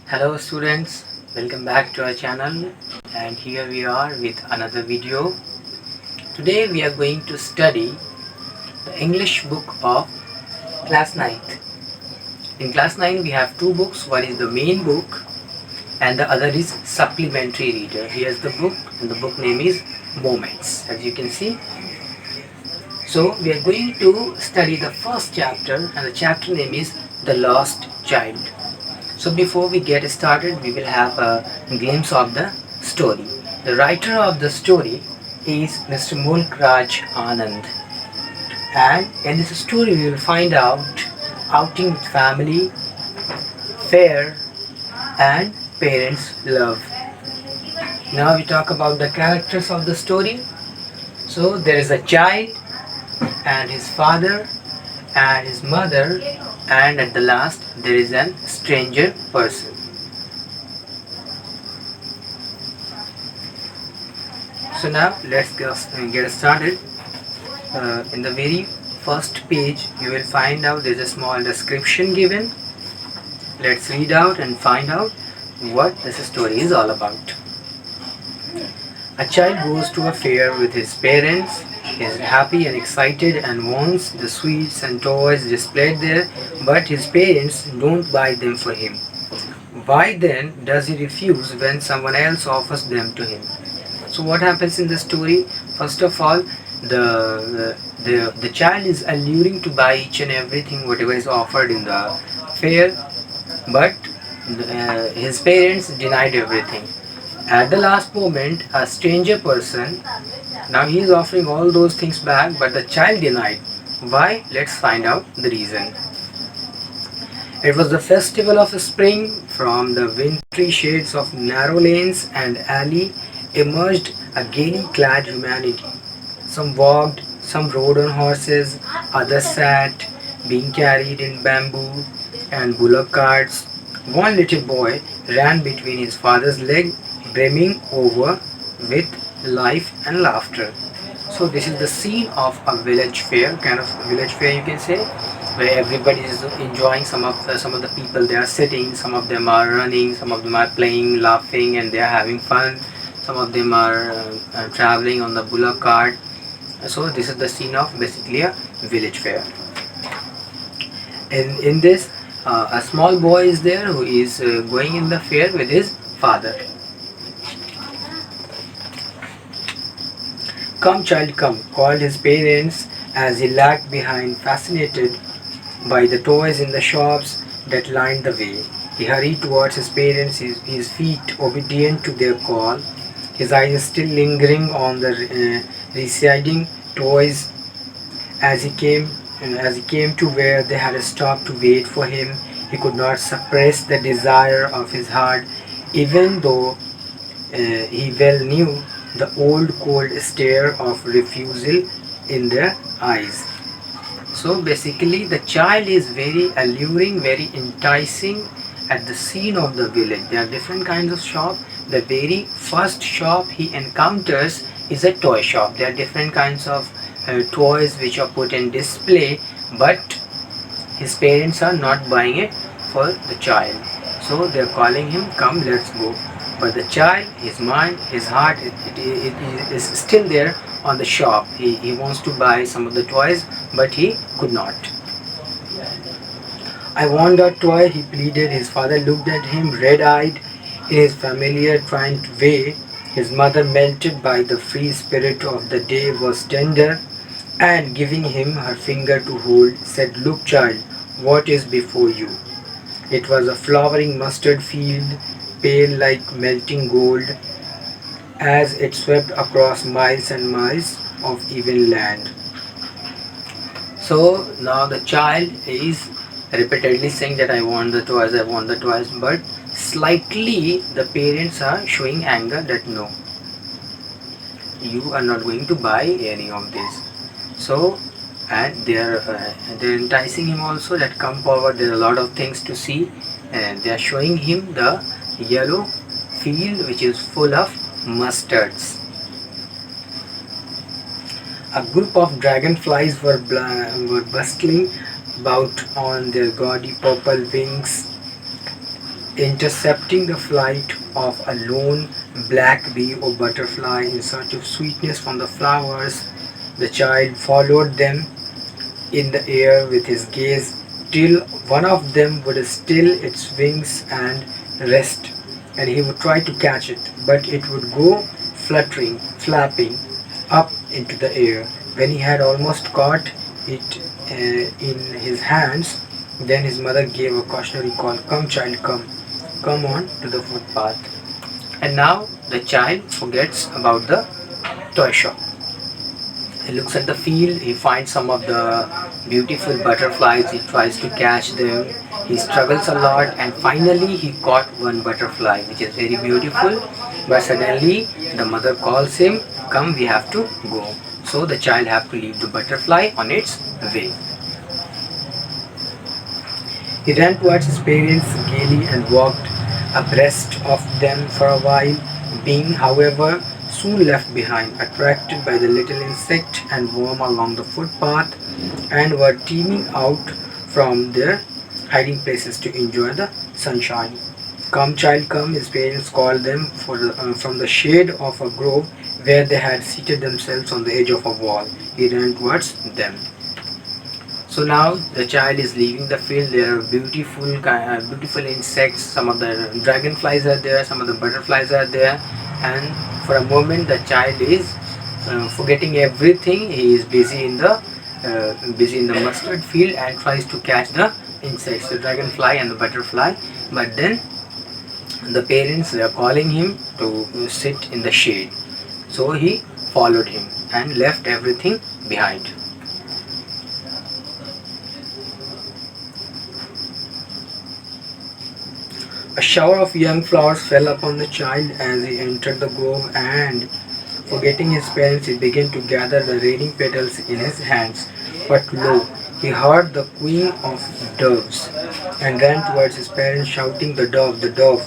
Hello students, welcome back to our channel, and here we are with another video. Today we are going to study the English book of class 9th. In class 9 we have two books. One is the main book and the other is supplementary reader. Here's the book, and the book name is Moments, as you can see. So we are going to study the first chapter, and the chapter name is The Lost Child. So before we get started, we will have a glimpse of the story. The writer of the story is Mr. Mulk Raj Anand, and in this story we will find out outing with family, fair, and parents' love. Now we talk about the characters of the story. So there is a child and his father and his mother, and at the last there is a stranger person. So now let's get started. In the very first page you will find out there is a small description given. Let's read out and find out what this story is all about. A child goes to a fair with his parents. He is happy and excited and wants the sweets and toys displayed there, but his parents don't buy them for him. Why then does he refuse when someone else offers them to him? So what happens in the story? First of all, the child is alluring to buy each and everything whatever is offered in the fair, but his parents denied everything. At the last moment, a stranger person, now he is offering all those things back, but the child denied. Why? Let's find out the reason. It was the festival of spring. From the wintry shades of narrow lanes and alley emerged a gaily clad humanity. Some walked, some rode on horses, others sat, being carried in bamboo and bullock carts. One little boy ran between his father's leg, brimming over with life and laughter. So this is the scene of a village fair, kind of village fair you can say, where everybody is enjoying. Some of the people, they are sitting, some of them are running, some of them are playing, laughing, and they are having fun. Some of them are traveling on the bullock cart. So this is the scene of basically a village fair. In this, a small boy is there who is going in the fair with his father. "Come, child, come," called his parents as he lagged behind, fascinated by the toys in the shops that lined the way. He hurried towards his parents, his feet obedient to their call, his eyes still lingering on the receding toys. As he came to where they had stopped to wait for him, he could not suppress the desire of his heart, even though he well knew the old cold stare of refusal in their eyes. So basically the child is very alluring, very enticing at the scene of the village. There are different kinds of shops. The very first shop he encounters is a toy shop. There are different kinds of toys which are put in display, but his parents are not buying it for the child. So they are calling him, "Come, let's go." But the child, his mind, his heart, it is still there on the shop. He wants to buy some of the toys, but he could not. "I want that toy," he pleaded. His father looked at him red-eyed in his familiar, trained way. His mother, melted by the free spirit of the day, was tender, and giving him her finger to hold, said, "Look, child, what is before you?" It was a flowering mustard field, pale like melting gold, as it swept across miles and miles of even land. So now the child is repeatedly saying that I want the toys, but slightly the parents are showing anger that no, you are not going to buy any of this. So, and they're enticing him also that come forward, there are a lot of things to see, and they are showing him the yellow field which is full of mustards. A group of dragonflies were bustling about on their gaudy purple wings, intercepting the flight of a lone black bee or butterfly in search of sweetness from the flowers. The child followed them in the air with his gaze till one of them would still its wings and rest, and he would try to catch it, but it would go flapping up into the air. When he had almost caught it in his hands, then his mother gave a cautionary call, "Come, child, come. Come on to the footpath." And now the child forgets about the toy shop. He looks at the field, he finds some of the beautiful butterflies, he tries to catch them, he struggles a lot, and finally he caught one butterfly which is very beautiful. But suddenly the mother calls him, "Come, we have to go." So the child have to leave the butterfly on its way. He ran towards his parents gaily and walked abreast of them for a while, being, however, soon left behind, attracted by the little insect and worm along the footpath, and were teeming out from their hiding places to enjoy the sunshine. "Come, child, come," his parents called them from the shade of a grove where they had seated themselves on the edge of a wall. He ran towards them. So now the child is leaving the field. There are beautiful insects. Some of the dragonflies are there. Some of the butterflies are there. And for a moment, the child is forgetting everything. He is busy in the mustard field and tries to catch the insects, the dragonfly and the butterfly. But then the parents were calling him to sit in the shade. So he followed him and left everything behind. A shower of young flowers fell upon the child as he entered the grove, and, forgetting his parents, he began to gather the raining petals in his hands. But lo, he heard the cooing of doves and ran towards his parents, shouting, "The dove, the dove!"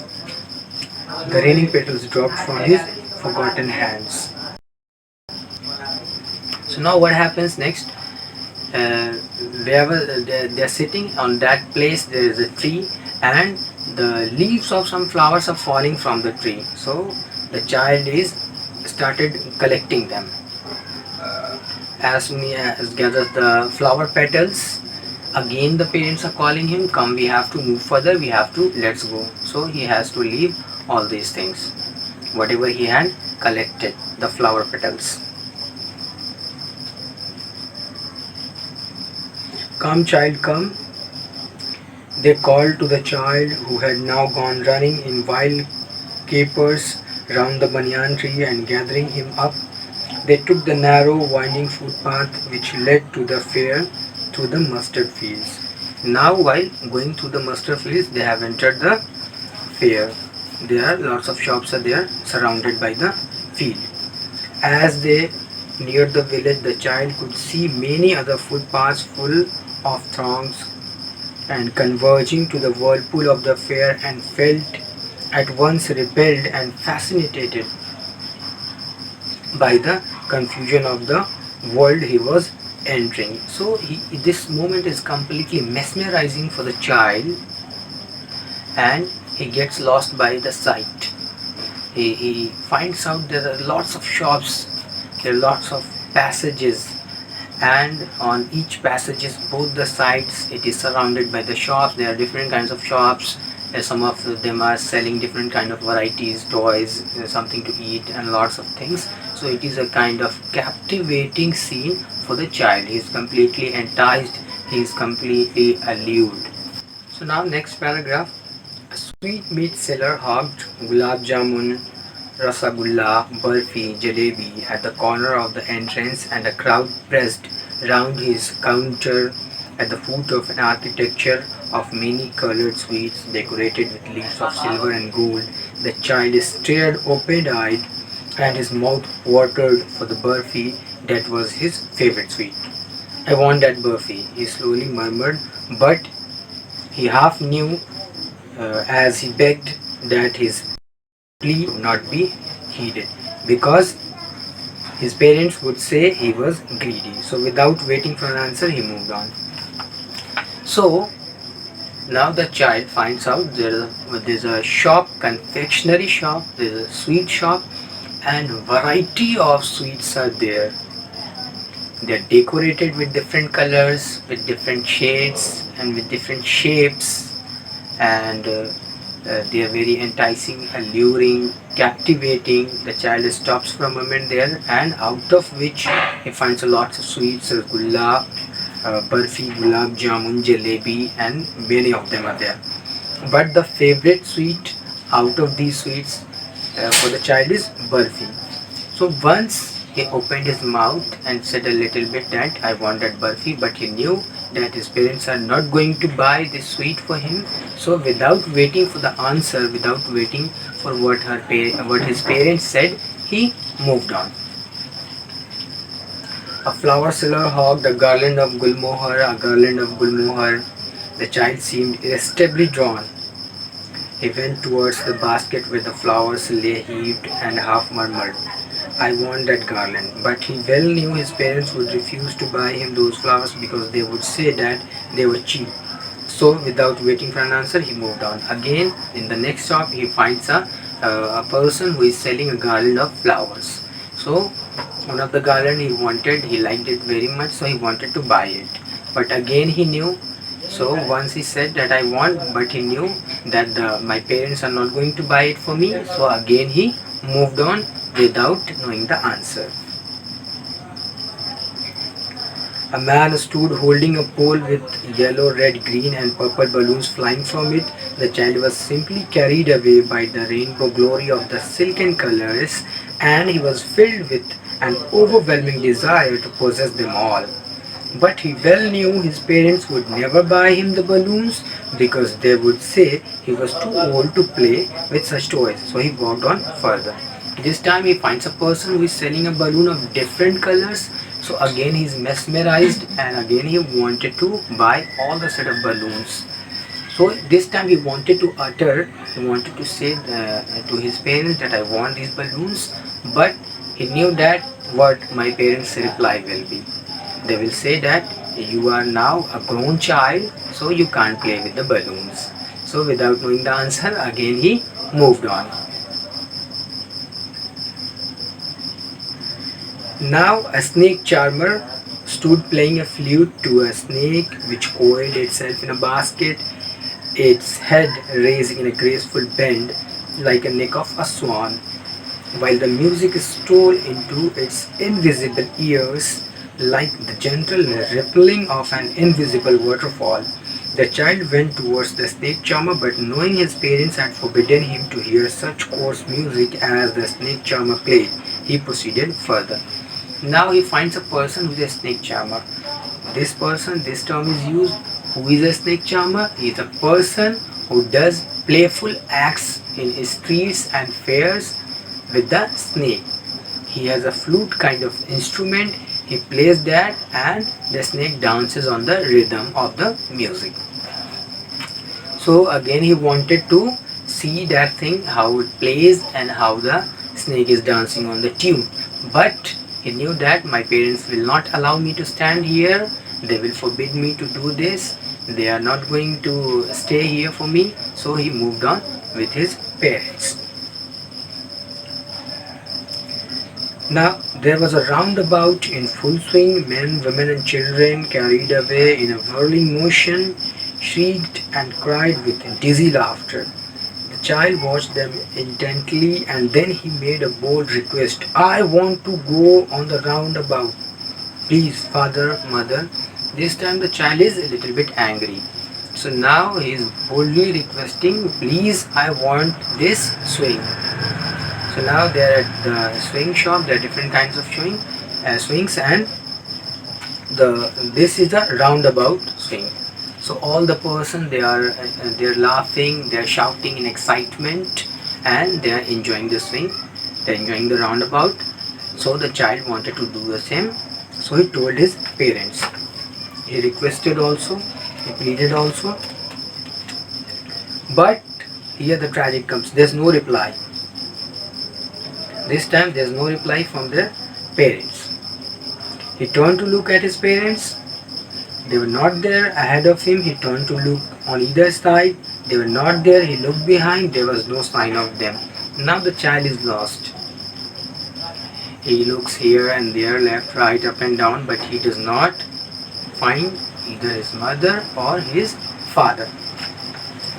The raining petals dropped from his forgotten hands. So now what happens next? Wherever they're sitting on that place, there is a tree, and the leaves of some flowers are falling from the tree. So the child is started collecting them. As soon as gathers the flower petals, again the parents are calling him, "Come, we have to move further, let's go." So he has to leave all these things, whatever he had collected, the flower petals. "Come, child, come," they called to the child, who had now gone running in wild capers round the banyan tree, and gathering him up, they took the narrow winding footpath which led to the fair through the mustard fields. Now while going through the mustard fields, they have entered the fair. There are lots of shops are there, surrounded by the field. As they neared the village, the child could see many other footpaths full of throngs and converging to the whirlpool of the fair, and felt at once repelled and fascinated by the confusion of the world he was entering. So this moment is completely mesmerizing for the child, and he gets lost by the sight. He finds out there are lots of shops, there are lots of passages, and on each passages, both the sides, it is surrounded by the shops. There are different kinds of shops. Some of them are selling different kind of varieties, toys, something to eat, and lots of things. So it is a kind of captivating scene for the child. He is completely enticed, he is completely allured. So now next paragraph. A sweet meat seller hawked gulab jamun, rasagulla, barfi, jalebi at the corner of the entrance, and a crowd pressed round his counter at the foot of an architecture of many colored sweets decorated with leaves of silver and gold. The child stared open-eyed, and his mouth watered for the barfi that was his favorite sweet. "I want that barfi," he slowly murmured, but he half knew as he begged that his plea would not be heeded, because His parents would say he was greedy. So without waiting for an answer, he moved on. So now the child finds out there's a shop, confectionery shop, there's a sweet shop, and variety of sweets are there. They're decorated with different colors, with different shades, and with different shapes, and they are very enticing, alluring, captivating. The child stops for a moment there, and out of which he finds a lots of sweets, rasgulla, barfi, gulab jamun, jalebi, and many of them are there. But the favorite sweet out of these sweets for the child is barfi. So once he opened his mouth and said a little bit that I wanted barfi, but he knew that his parents are not going to buy this sweet for him. So without waiting for the answer, without waiting for what his parents said, he moved on. A flower seller hawked a garland of gulmohar, a garland of gulmohar. The child seemed irresistibly drawn. He went towards the basket where the flowers lay heaped and half murmured, I want that garland. But he well knew his parents would refuse to buy him those flowers because they would say that they were cheap. So without waiting for an answer, he moved on. Again, in the next shop, he finds a person who is selling a garland of flowers. So one of the garland he wanted, he liked it very much, so he wanted to buy it. But again he knew, so once he said that I want, but he knew that my parents are not going to buy it for me, so again he moved on without knowing the answer. A man stood holding a pole with yellow, red, green and purple balloons flying from it. The child was simply carried away by the rainbow glory of the silken colors, and he was filled with an overwhelming desire to possess them all. But he well knew his parents would never buy him the balloons because they would say he was too old to play with such toys. So he walked on further. This time he finds a person who is selling a balloon of different colors. So again he is mesmerized, and again he wanted to buy all the set of balloons. So this time he wanted to say to his parents that I want these balloons, but he knew that what my parents' reply will be. They will say that you are now a grown child, so you can't play with the balloons. So without knowing the answer, again he moved on. Now a snake charmer stood playing a flute to a snake which coiled itself in a basket, its head raising in a graceful bend like a neck of a swan, while the music stole into its invisible ears like the gentle rippling of an invisible waterfall. The child went towards the snake charmer, but knowing his parents had forbidden him to hear such coarse music as the snake charmer played, he proceeded further. Now he finds a person who is a snake charmer. This person, this term is used. Who is a snake charmer? He is a person who does playful acts in streets and fairs with the snake. He has a flute kind of instrument. He plays that, and the snake dances on the rhythm of the music. So again he wanted to see that thing, how it plays and how the snake is dancing on the tune. But he knew that my parents will not allow me to stand here. They will forbid me to do this. They are not going to stay here for me. So he moved on with his parents. Now there was a roundabout in full swing. Men, women and children, carried away in a whirling motion, shrieked and cried with dizzy laughter. The child watched them intently, and then he made a bold request. I want to go on the roundabout. Please, father, mother. This time the child is a little bit angry. So now he is boldly requesting, please, I want this swing. So now they are at the swing shop. There are different kinds of swings, and this is a roundabout swing. So all the person, they are laughing, they are shouting in excitement, and they are enjoying the swing. They are enjoying the roundabout. So the child wanted to do the same. So he told his parents. He requested also. He pleaded also. But here the tragic comes. There's no reply. This time there's no reply from their parents. He turned to look at his parents. They were not there ahead of him. He turned to look on either side. They were not there. He looked behind. There was no sign of them. Now the child is lost. He looks here and there, left, right, up and down, but he does not find either his mother or his father.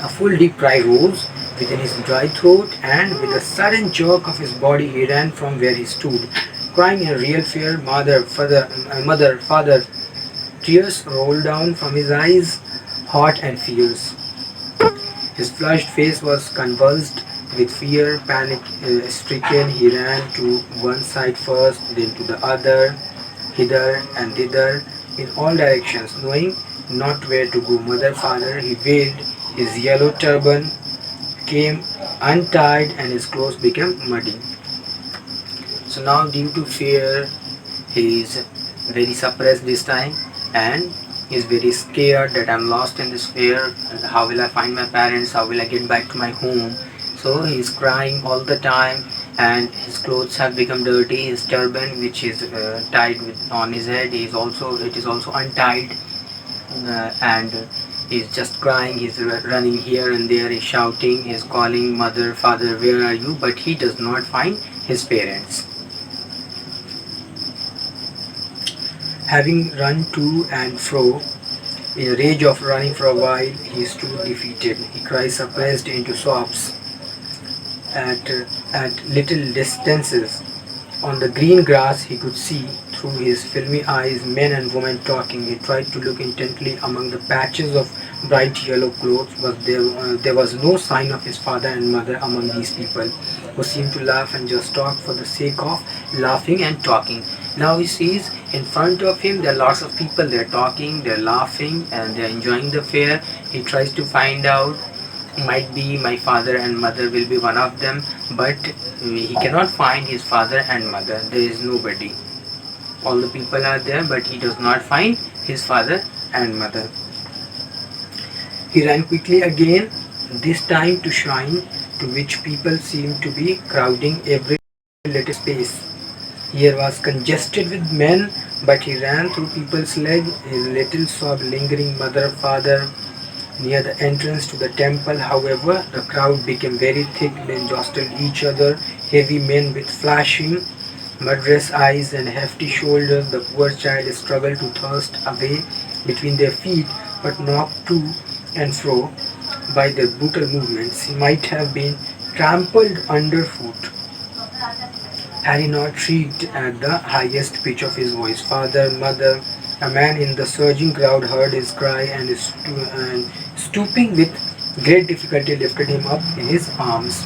A full deep cry rose within his dry throat, and with a sudden jerk of his body, he ran from where he stood, crying in real fear, "Mother, father, mother, father!" Tears rolled down from his eyes, hot and fierce. His flushed face was convulsed with fear, panic stricken. He ran to one side first, then to the other, hither and thither, in all directions, knowing not where to go. Mother, father, he waved. His yellow turban came untied and his clothes became muddy. So now, due to fear, he is very suppressed this time, and he is very scared that I'm lost in this fear. How will I find my parents? How will I get back to my home? So he is crying all the time, and his clothes have become dirty. His turban, which is tied on his head, it is also untied, and he's just crying. He's running here and there. He's shouting. He's calling, "Mother, father, where are you?" But he does not find his parents. Having run to and fro, in a rage of running for a while, he stood defeated. He cries suppressed into sobs. At little distances, on the green grass, he could see through his filmy eyes men and women talking. He tried to look intently among the patches of bright yellow clothes, but there was no sign of his father and mother among these people, who seemed to laugh and just talk for the sake of laughing and talking. Now he sees in front of him there are lots of people. They're talking, they're laughing, and they're enjoying the fair. He tries to find out, might be my father and mother will be one of them, but he cannot find his father and mother. There is nobody. All the people are there, but he does not find his father and mother. He ran quickly again, this time to shrine to which people seemed to be crowding every little space. Here was congested with men, but he ran through people's legs, his little sob lingering. "Mother, father." Near the entrance to the temple, however, the crowd became very thick and jostled each other. Heavy men with flashing, murderous eyes and hefty shoulders. The poor child struggled to thrust away between their feet, but knocked to and fro by their brutal movements, he might have been trampled underfoot had he not shrieked at the highest pitch of his voice. "Father, mother!" A man in the surging crowd heard his cry and stooping with great difficulty lifted him up in his arms.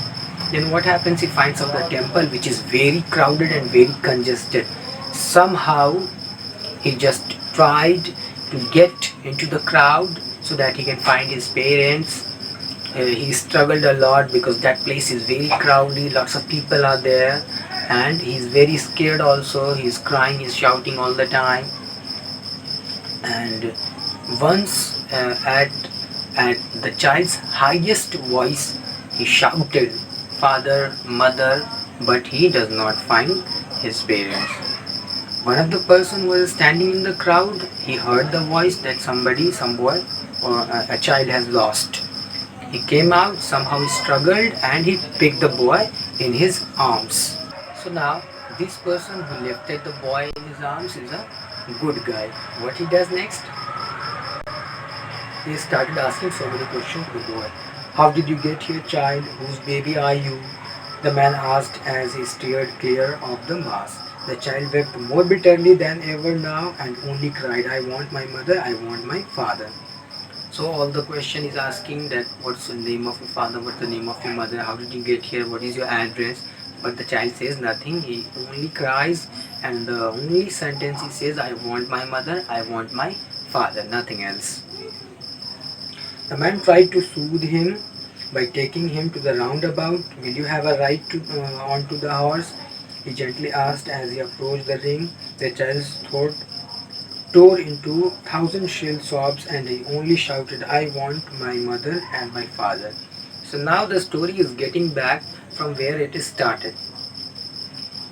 Then what happens? He finds out the temple, which is very crowded and very congested. Somehow he just tried to get into the crowd so that he can find his parents. He struggled a lot because that place is very crowded, lots of people are there, and he's very scared also. He's crying, he's shouting all the time. And once at the child's highest voice, he shouted, "Father, mother," but he does not find his parents. One of the person who was standing in the crowd, he heard the voice that somebody, some boy or a child has lost. He came out, somehow he struggled, and he picked the boy in his arms. So now this person who lifted the boy in his arms is a good guy. What he does next? He started asking so many questions to the boy. "How did you get here, child? Whose baby are you?" the man asked as he steered clear of the mass. The child wept more bitterly than ever now and only cried, "I want my mother, I want my father." So all the question is asking that what's the name of your father, what's the name of your mother, how did you get here, what is your address? But the child says nothing. He only cries, and the only sentence he says, "I want my mother, I want my father," nothing else. The man tried to soothe him by taking him to the roundabout. "Will you have a ride onto the horse?" he gently asked as he approached the ring. The child's throat tore into thousand shrill sobs, and he only shouted, "I want my mother and my father." So now the story is getting back from where it is started.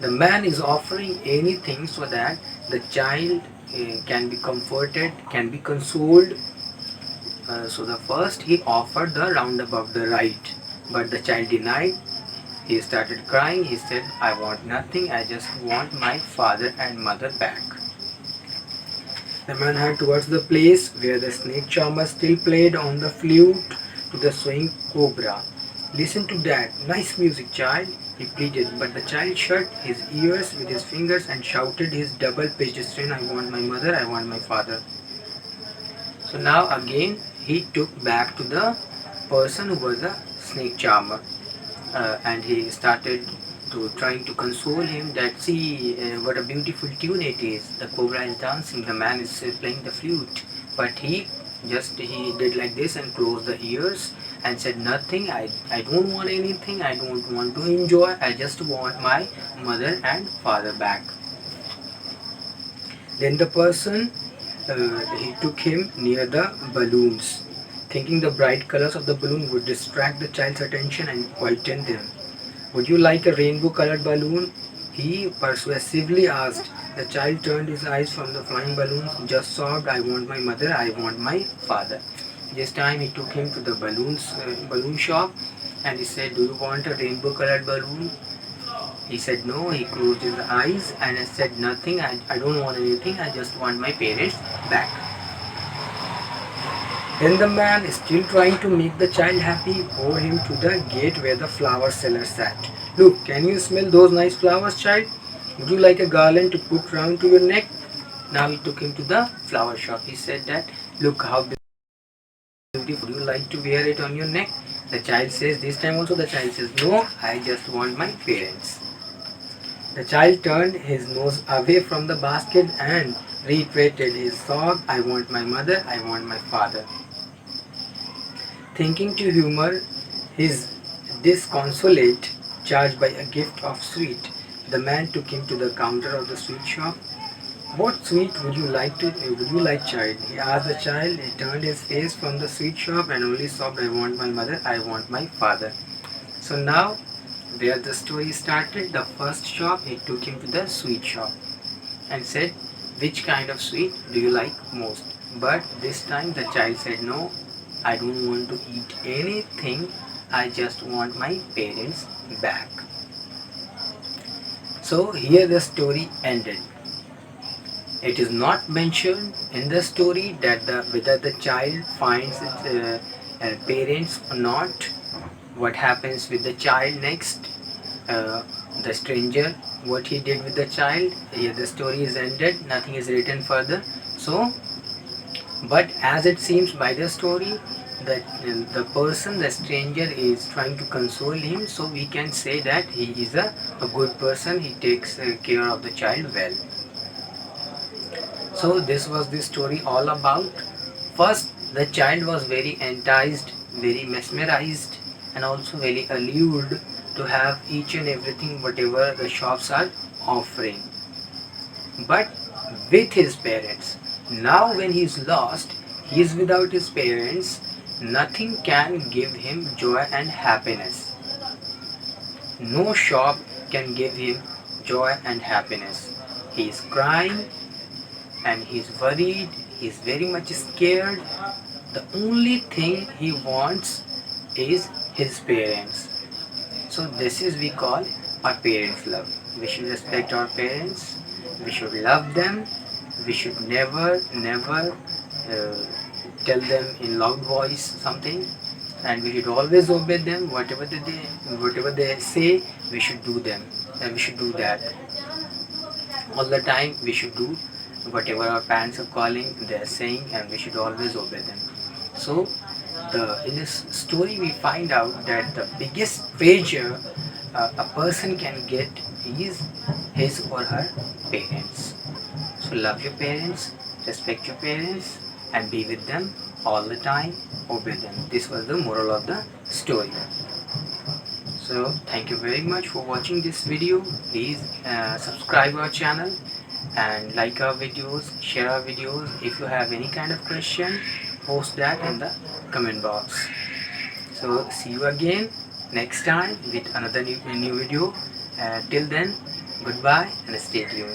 The man is offering anything so that the child can be comforted, can be consoled. So the first he offered the roundabout, the right, but the child denied. He started crying. He said, I want nothing, I just want my father and mother back. The man hurried towards the place where the snake charmer still played on the flute to the swing cobra. Listen to that, nice music, child, he pleaded, but the child shut his ears with his fingers and shouted his double-pitched strain, I want my mother, I want my father. So now again he took back to the person who was a snake charmer, and he started to trying to console him that see what a beautiful tune it is. The cobra is dancing, the man is playing the flute, but he did like this and closed the ears and said nothing. I don't want anything. I don't want to enjoy. I just want my mother and father back. Then the person he took him near the balloons, thinking the bright colors of the balloon would distract the child's attention and quieten them. Would you like a rainbow colored balloon? He persuasively asked. The child turned his eyes from the flying balloons, just sobbed, I want my mother, I want my father. This time he took him to the balloon shop, and he said, do you want a rainbow colored balloon? He said no. He closed his eyes and said nothing. I don't want anything. I just want my parents back. Then the man, still trying to make the child happy, bore him to the gate where the flower seller sat. Look, can you smell those nice flowers, child? Would you like a garland to put round to your neck? Now he took him to the flower shop. He said that, look how beautiful. Would you like to wear it on your neck? The child says, this time also the child says, no, I just want my parents. The child turned his nose away from the basket and reiterated his sob, I want my mother, I want my father. Thinking to humor his disconsolate charge by a gift of sweet, the man took him to the counter of the sweet shop. What sweet would you like, child? He asked the child. He turned his face from the sweet shop and only sobbed, I want my mother, I want my father. So now, where the story started, the first shop, he took him to the sweet shop and said, which kind of sweet do you like most? But this time the child said, no, I don't want to eat anything, I just want my parents back. So here the story ended. It is not mentioned in the story that whether the child finds its parents or not. What happens with the child next? The stranger, what he did with the child. Here the story is ended. Nothing is written further. So, but as it seems by the story, that the person, the stranger, is trying to console him. So we can say that he is a good person. He takes care of the child well. So this was the story all about. First, the child was very enticed, very mesmerized, and also very allured to have each and everything whatever the shops are offering. But with his parents. Now when he is lost, he is without his parents, nothing can give him joy and happiness. No shop can give him joy and happiness. He is crying and he is worried, he is very much scared. The only thing he wants is his parents. So this is we call our parents' love. We should respect our parents, we should love them, we should never tell them in loud voice something, and we should always obey them. Whatever they say, we should do them, and we should do that all the time. We should do whatever our parents are calling, they are saying, and we should always obey them. So in this story we find out that the biggest treasure a person can get is his or her parents. So love your parents, respect your parents, and be with them all the time, obey them. This was the moral of the story. So thank you very much for watching this video. Please subscribe our channel and like our videos, share our videos. If you have any kind of question, post that in the comment box. So see you again next time with another new video. Till then, Goodbye and stay tuned.